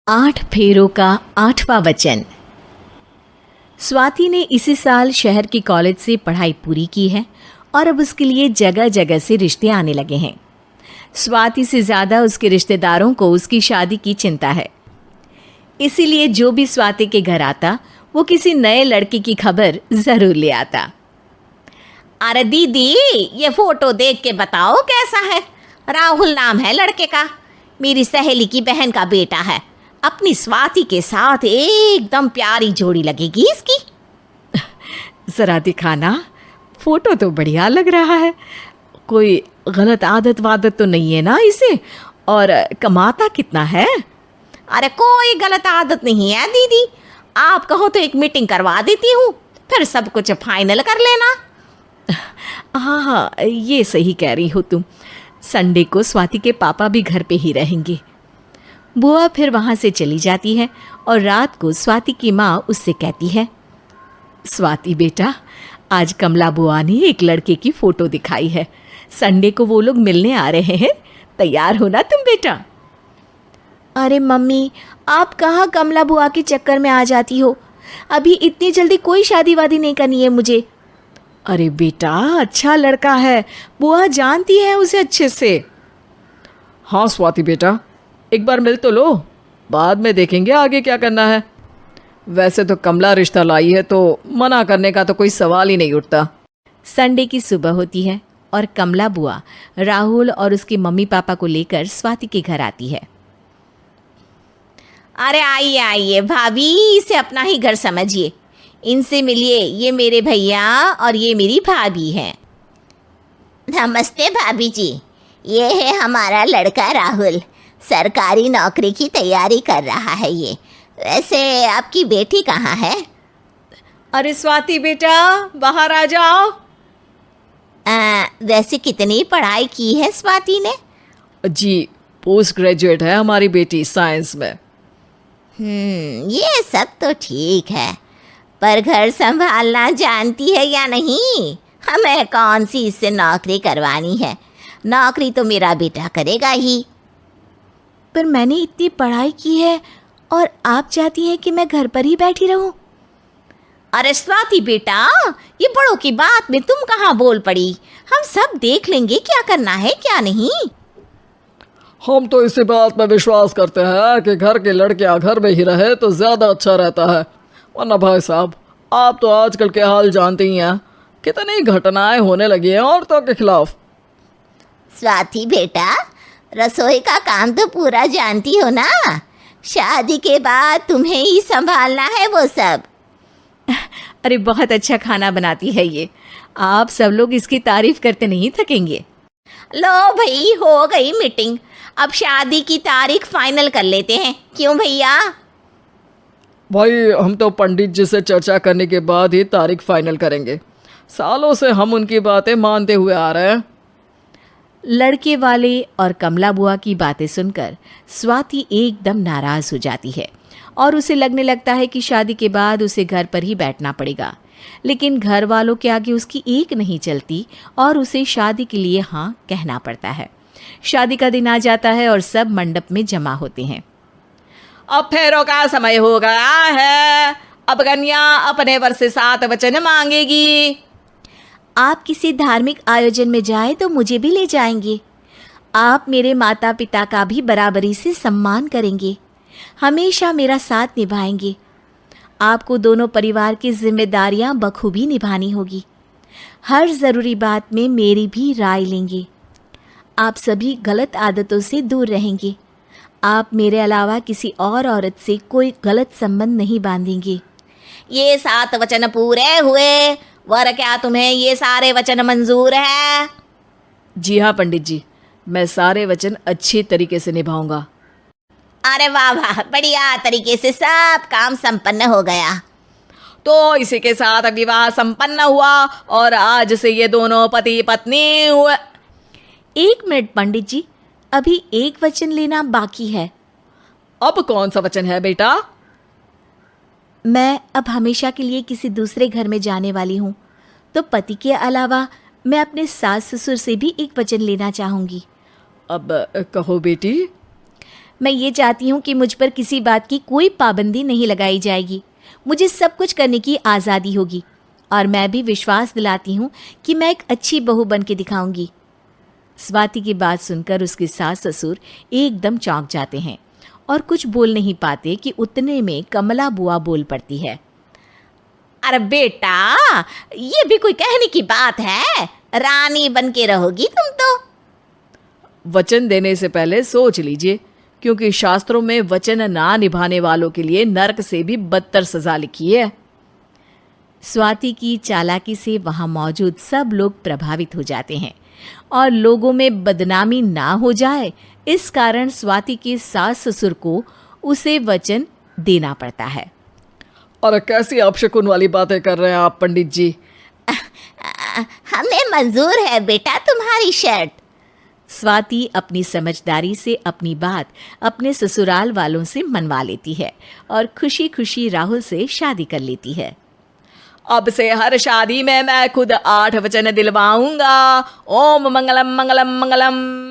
8 फेरों का 8वां वचन। स्वाति ने इसी साल शहर के कॉलेज से पढ़ाई पूरी की है और अब उसके लिए जगह जगह से रिश्ते आने लगे हैं। स्वाति से ज़्यादा उसके रिश्तेदारों को उसकी शादी की चिंता है, इसीलिए जो भी स्वाति के घर आता वो किसी नए लड़के की खबर ज़रूर ले आता। अरे दीदी, ये फोटो देख के बताओ कैसा है। राहुल नाम है लड़के का, मेरी सहेली की बहन का बेटा है। अपनी स्वाति के साथ एकदम प्यारी जोड़ी लगेगी इसकी। ज़रा दिखाना, फोटो तो बढ़िया लग रहा है। कोई गलत आदत वादत तो नहीं है ना इसे? और कमाता कितना है? अरे कोई गलत आदत नहीं है दीदी, आप कहो तो एक मीटिंग करवा देती हूँ, फिर सब कुछ फाइनल कर लेना। हाँ हाँ, ये सही कह रही हो तुम। संडे को स्वाति के पापा भी घर पे ही रहेंगे। बुआ फिर वहाँ से चली जाती है और रात को स्वाति की माँ उससे कहती है, स्वाति बेटा, आज कमला बुआ ने एक लड़के की फ़ोटो दिखाई है। संडे को वो लोग मिलने आ रहे हैं, तैयार हो ना तुम बेटा? अरे मम्मी, आप कहाँ कमला बुआ के चक्कर में आ जाती हो? अभी इतनी जल्दी कोई शादी वादी नहीं करनी है मुझे। अरे बेटा, अच्छा लड़का है, बुआ जानती है उसे अच्छे से। हाँ स्वाति बेटा, एक बार मिल तो लो, बाद में देखेंगे आगे क्या करना है। वैसे तो कमला रिश्ता लाई है तो मना करने का तो कोई सवाल ही नहीं उठता। संडे की सुबह होती है और कमला बुआ राहुल और उसके मम्मी पापा को लेकर स्वाति के घर आती है। अरे आइए आइए भाभी, इसे अपना ही घर समझिए। इनसे मिलिए, ये मेरे भैया और ये मेरी भाभी हैं। नमस्ते भाभी जी, ये है हमारा लड़का राहुल, सरकारी नौकरी की तैयारी कर रहा है ये। वैसे आपकी बेटी कहाँ है? अरे स्वाति बेटा, बाहर आ जाओ। वैसे कितनी पढ़ाई की है स्वाति ने? जी, पोस्ट ग्रेजुएट है हमारी बेटी साइंस में। ये सब तो ठीक है, पर घर संभालना जानती है या नहीं? हमें कौन सी इससे नौकरी करवानी है, नौकरी तो मेरा बेटा करेगा ही। पर मैंने इतनी पढ़ाई की है और आप चाहती हैं कि मैं घर पर ही बैठी रहूं? अरे स्वाति बेटा, ये बड़ों की बात में तुम कहाँ बोल पड़ी? हम सब देख लेंगे क्या करना है क्या नहीं। हम तो इसी बात पर विश्वास करते हैं कि घर के लड़कियां घर में ही रहे तो ज़्यादा अच्छा रहता है, वरना भाई साहब आप तो आजकल के हाल जानते ही हैं, कितनी घटनाएं होने लगी हैं औरतों के खिलाफ। स्वाति बेटा, रसोई का काम तो पूरा जानती हो ना? शादी के बाद तुम्हें ही संभालना है वो सब। अरे बहुत अच्छा खाना बनाती है ये, आप सब लोग इसकी तारीफ करते नहीं थकेंगे। लो भाई, हो गई मीटिंग, अब शादी की तारीख फाइनल कर लेते हैं, क्यों भैया? भाई हम तो पंडित जी से चर्चा करने के बाद ही तारीख फाइनल करेंगे, सालों से हम उनकी बातें मानते हुए आ रहे हैं। लड़के वाले और कमला बुआ की बातें सुनकर स्वाति एकदम नाराज़ हो जाती है और उसे लगने लगता है कि शादी के बाद उसे घर पर ही बैठना पड़ेगा। लेकिन घर वालों के आगे उसकी एक नहीं चलती और उसे शादी के लिए हाँ कहना पड़ता है। शादी का दिन आ जाता है और सब मंडप में जमा होते हैं। अब फेरों का समय हो गया है, अब कन्या अपने वर से 7 वचन मांगेगी। आप किसी धार्मिक आयोजन में जाएं तो मुझे भी ले जाएंगे। आप मेरे माता पिता का भी बराबरी से सम्मान करेंगे, हमेशा मेरा साथ निभाएंगे। आपको दोनों परिवार की जिम्मेदारियां बखूबी निभानी होगी। हर ज़रूरी बात में मेरी भी राय लेंगे। आप सभी गलत आदतों से दूर रहेंगे। आप मेरे अलावा किसी और औरत से कोई गलत संबंध नहीं बांधेंगे। ये 7 वचन पूरे हुए, वर क्या तुम्हें ये सारे वचन मंजूर है? जी हाँ पंडित जी, मैं सारे वचन अच्छी तरीके से निभाऊंगा। अरे वाह वाह, बढ़िया तरीके से सब काम संपन्न हो गया। तो इसी के साथ विवाह संपन्न हुआ और आज से ये दोनों पति पत्नी हुए। 1 मिनट पंडित जी, अभी एक वचन लेना बाकी है। अब कौन सा वचन है बेटा? मैं अब हमेशा के लिए किसी दूसरे घर में जाने वाली हूँ, तो पति के अलावा मैं अपने सास ससुर से भी एक वचन लेना चाहूँगी। अब कहो बेटी। मैं ये चाहती हूँ कि मुझ पर किसी बात की कोई पाबंदी नहीं लगाई जाएगी। मुझे सब कुछ करने की आज़ादी होगी और मैं भी विश्वास दिलाती हूँ कि मैं एक अच्छी बहू बन के दिखाऊंगी। स्वाति की बात सुनकर उसके सास ससुर एकदम चौंक जाते हैं और कुछ बोल नहीं पाते कि उतने में कमला बुआ बोल पड़ती है। अरे बेटा, ये भी कोई कहने की बात है? रानी बन के रहोगी तुम तो। वचन देने से पहले सोच लीजिए, क्योंकि शास्त्रों में वचन ना निभाने वालों के लिए नरक से भी बदतर सजा लिखी है। स्वाति की चालाकी से वहां मौजूद सब लोग प्रभावित हो जाते हैं और लोगों में बदनामी ना हो जाए, इस कारण स्वाति के सास ससुर को उसे वचन देना पड़ता है। अरे कैसी अपशकुन वाली बातें कर रहे हैं आप पंडित जी? हमें मंजूर है बेटा तुम्हारी शर्त। स्वाति अपनी समझदारी से अपनी बात अपने ससुराल वालों से मनवा लेती है और खुशी खुशी राहुल से शादी कर लेती है। अब से हर शादी में मैं खुद 8 वचन दिलवाऊंगा। ओम मंगलम मंगलम मंगलम।